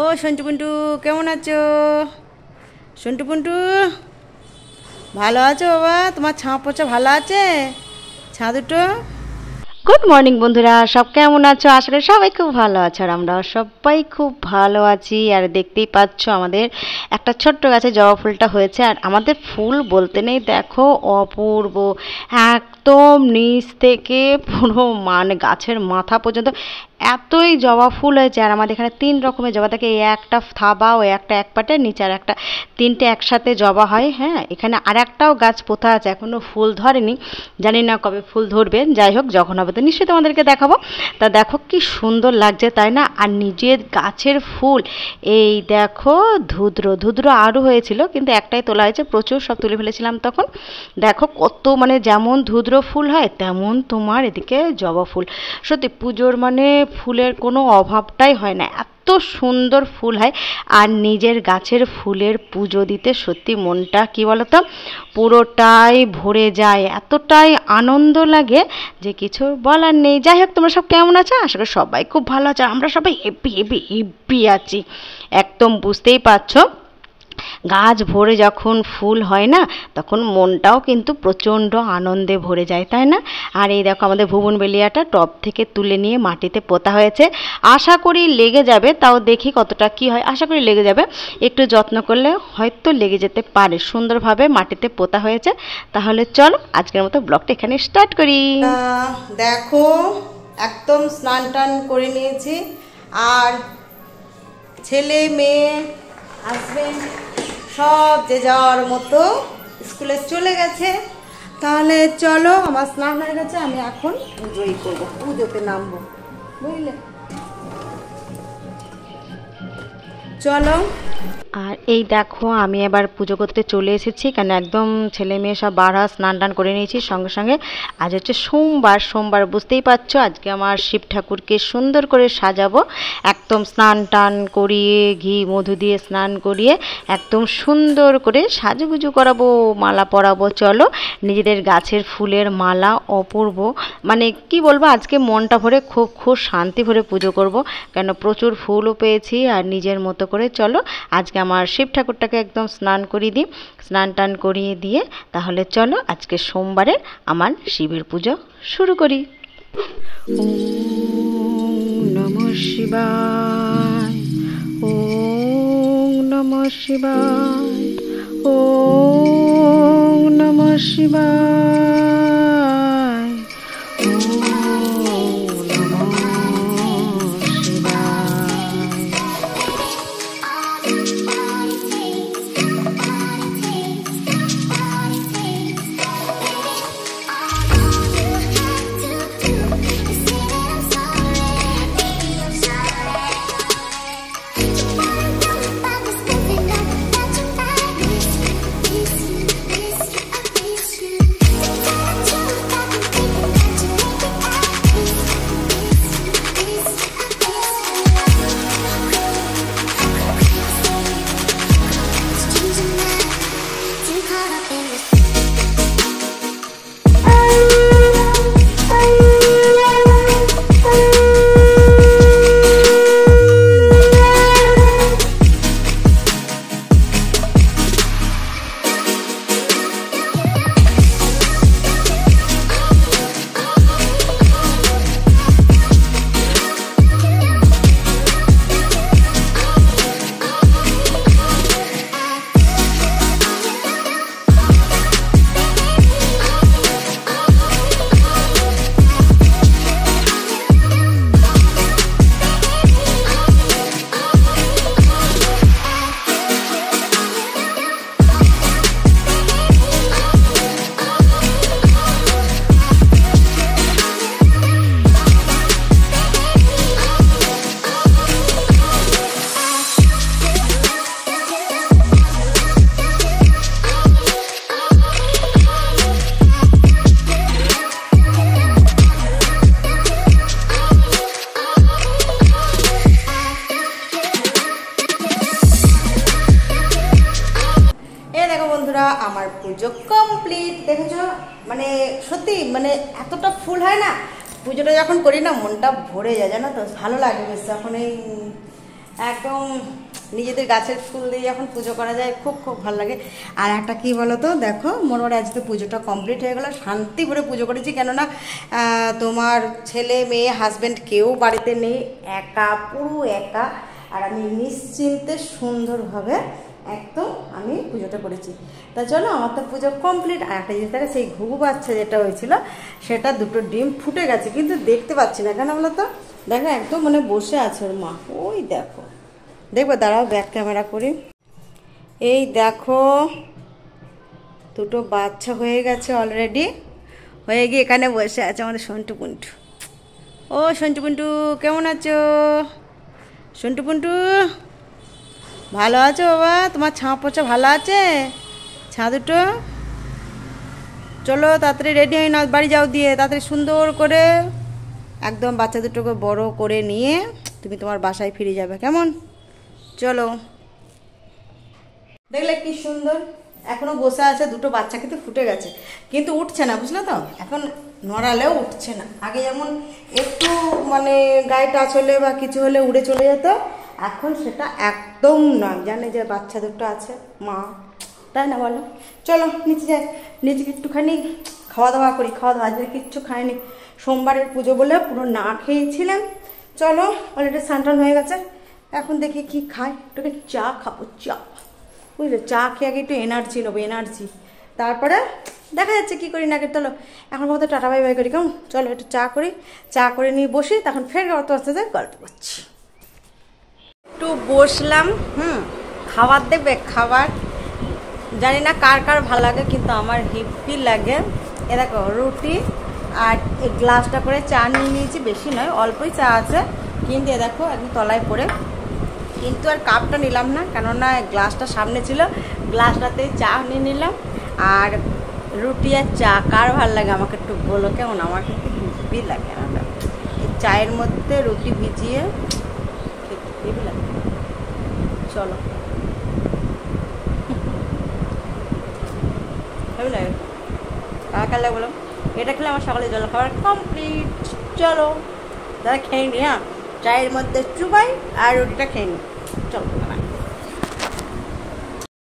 ও সন্টু পুন্টু, কেমন আছো? সন্টু পুন্টু, ভালো আছো বাবা? তোমার ছাঁ পোছা ভালো আছে? ছাঁ দুটো। গুড মর্নিং বন্ধুরা, সব কেমন আছো? আসলে সবাই খুব ভালো আছো আর আমরাও সবাই খুব ভালো আছি। আর দেখতেই পাচ্ছ আমাদের একটা ছোট্ট গাছে জবা ফুলটা হয়েছে। আর আমাদের ফুল বলতে নেই, দেখো অপূর্ব, একদম নিচ থেকে পুরো মানে গাছের মাথা পর্যন্ত এতই জবা ফুল হয়েছে। আর আমাদের এখানে 3 রকমের জবা থাকে, এই একটা থাবা, ও একটা এক পাটে, নিচে আর একটা, 3টে একসাথে জবা হয়। হ্যাঁ, এখানে আর একটাও গাছ পোথা আছে, এখনো ফুল ধরেনি, জানি না কবে ফুল ধরবে। যাই হোক, যখন হবে তো নিশ্চয়ই তোমাদেরকে দেখাবো। তা দেখো কি সুন্দর লাগছে, তাই না? আর নিজের গাছের ফুল, এই দেখো ধুদ্র আরও হয়েছিল, কিন্তু একটাই তোলা হয়েছে, প্রচুর সব তুলে ফেলেছিলাম তখন। দেখো কত, মানে যেমন ধুদ্র ফুল হয় তেমন তোমার এদিকে জবা ফুল। সত্যি পুজোর মানে ফুলের কোনো অভাবটাই হয় না, এত সুন্দর ফুল হয়। আর নিজের গাছের ফুলের পুজো দিতে সত্যি মনটা কি বলতো, পুরোটাই ভরে যায়, এতটাই আনন্দ লাগে যে কিছু বলার নেই। যাই হোক, তোমরা সব কেমন আছো? আসলে সবাই খুব ভালো আছে, আমরা সবাই হেপি হেপি হেপি আছি, একদম বুঝতেই পারছো। গাছ ভরে যখন ফুল হয় না, তখন মনটাও কিন্তু প্রচণ্ড আনন্দে ভরে যায়, তাই না? আর এই দেখো আমাদের ভুবনবেলিয়াটা টব থেকে তুলে নিয়ে মাটিতে পোতা হয়েছে। আশা করি লেগে যাবে, তাও দেখি কতটা কি হয়। আশা করি লেগে যাবে, একটু যত্ন করলে হয়তো লেগে যেতে পারে। সুন্দরভাবে মাটিতে পোতা হয়েছে। তাহলে চলো আজকের মতো ব্লগটা এখানে স্টার্ট করি। দেখো একদম স্নান টান করে নিয়েছি, আর ছেলে মেয়ে হাজবেন্ড সব যে যাওয়ার মতো স্কুলে চলে গেছে। তাহলে চলো, আমার স্নান হয়ে গেছে, আমি এখন পুজোই করবো, পুজোতে নামবো, বুঝলে? চলো। আর এই দেখো আমি এবার পুজো করতে চলে এসেছি, কারণ একদম ছেলে মেয়ে সব বাড়া স্নান টান করে নিয়েছি সঙ্গে সঙ্গে। আজ হচ্ছে সোমবার, বুঝতেই পারছো। আজকে আমার শিব ঠাকুরকে সুন্দর করে সাজাবো, একদম স্নান টান করিয়ে ঘি মধু দিয়ে স্নান করিয়ে একদম সুন্দর করে সাজুগুজু করাবো, মালা পরাবো। চলো, নিজেদের গাছের ফুলের মালা অপূর্ব, মানে কি বলবো, আজকে মনটা ভরে খুব শান্তি ভরে পুজো করব, কেন প্রচুর ফুলও পেয়েছি। আর নিজের মতো করে চলো আজকে আমার শিব ঠাকুরটাকে একদম স্নান করিয়ে দিই, স্নান টান করিয়ে দিয়ে তাহলে চলো আজকে সোমবারে আমার শিবের পুজো শুরু করি। ওম নমঃ শিবায়, ওম নমঃ শিবায়, ওম নমঃ শিবায়, ওম নমঃ শিবায়। আমার পুজো কমপ্লিট, দেখেছো? মানে সত্যি, মানে এতটা ফুল হয় না, পুজোটা যখন করি না মনটা ভরে যায়, জানো তো, ভালো লাগে বেশ। যখন এই একদম নিজেদের গাছের ফুল দিয়ে যখন পুজো করা যায় খুব খুব ভালো লাগে। আর একটা কী বলো তো, দেখো মোটামুটি আজ তো পুজোটা কমপ্লিট হয়ে গেলো, শান্তি করে পুজো করেছি। কেননা তোমার ছেলে মেয়ে হাজব্যান্ড কেউ বাড়িতে নেই, একা, পুরো একা। আর আমি নিশ্চিন্তে সুন্দরভাবে একদম আমি পুজোটা করেছি। তা চলো, আমার তো পুজো কমপ্লিট। আর একটা জিনিস থাকে, সেই ঘুঘু বাচ্চা যেটা হয়েছিল সেটা দুটো ডিম ফুটে গেছে, কিন্তু দেখতে পাচ্ছি না কেন বলো তো। দেখো একদম মানে বসে আছে ওর মা, ওই দেখো, দেখবো দাঁড়াও ব্যাক ক্যামেরা করি। এই দেখো দুটো বাচ্চা হয়ে গেছে অলরেডি, হয়ে গিয়ে এখানে বসে আছে আমাদের সন্টু পুন্টু। ও সন্টু পুন্টু কেমন আছো? সন্টু পুন্টু ভালো আছো বাবা? তোমার ছাঁ পোছা ভালো আছে? ছাঁ দুটো চলো তাড়াতাড়ি রেডি হয়ে না, বাড়ি যাও, দিয়ে তাড়াতাড়ি সুন্দর করে একদম বাচ্চা দুটোকে বড় করে নিয়ে তুমি তোমার বাসায় ফিরে যাবে, কেমন? চলো। দেখলে কি সুন্দর এখনো বসে আছে, দুটো বাচ্চা কিন্তু ফুটে গেছে, কিন্তু উঠছে না, বুঝলে তো। এখন নড়ালেও উঠছে না। আগে যেমন একটু মানে গায়ে টাচ হলে বা কিছু হলে উড়ে চলে যেত, এখন সেটা একদম নয়। জানে যে বাচ্চা দুটো আছে মা, তাই না বলো? চলো নিচে যাই, নিচে একটুখানি খাওয়া দাওয়া করি। খাওয়া দাওয়া আজকে কিচ্ছু খাইনি, সোমবারের পুজো বলে পুরো না খেয়েছিলাম। চলো অলরেডি স্নান হয়ে গেছে, এখন দেখি কি খাই। একটু চা খাবো, চা, বুঝলে, চা খেয়ে আগে একটু এনার্জি নেবো, এনার্জি, তারপরে দেখা যাচ্ছে কি করি না। চলো এখন মতো টাটা বাই বাই করি, কেমন? চলো একটু চা করি, চা করে নিয়ে বসি, তখন ফের অত আস্তে আস্তে গল্প করছি। একটু বসলাম, খাবার দেখবে, খাবার জানি না কার কার ভালো লাগে, কিন্তু আমার হেভি লাগে। এ দেখো রুটি আর এই গ্লাসটা করে চা নিয়ে নিয়েছি, বেশি নয়, অল্পই চা আছে, কিন্তু এ দেখো একদম তলায় পড়ে। কিন্তু আর কাপটা নিলাম না, কেননা গ্লাসটা সামনে ছিল, গ্লাসটাতে চা নিয়ে নিলাম। আর রুটি আর চা কার ভালো লাগে আমাকে একটু বলো, কেমন? আমার কিন্তু হেভি লাগে না, এই চায়ের মধ্যে রুটি ভিজিয়ে খেতে হেভি লাগে। চলো হেভি লাগে, কার কার লাগে বলো? এটা খেলে আমার সকালে জল খাবার কমপ্লিট। চলো দাদা খেয়ে নি, হ্যাঁ, চায়ের মধ্যে চুবাই আর রুটিটা খেয়ে নি। চলো।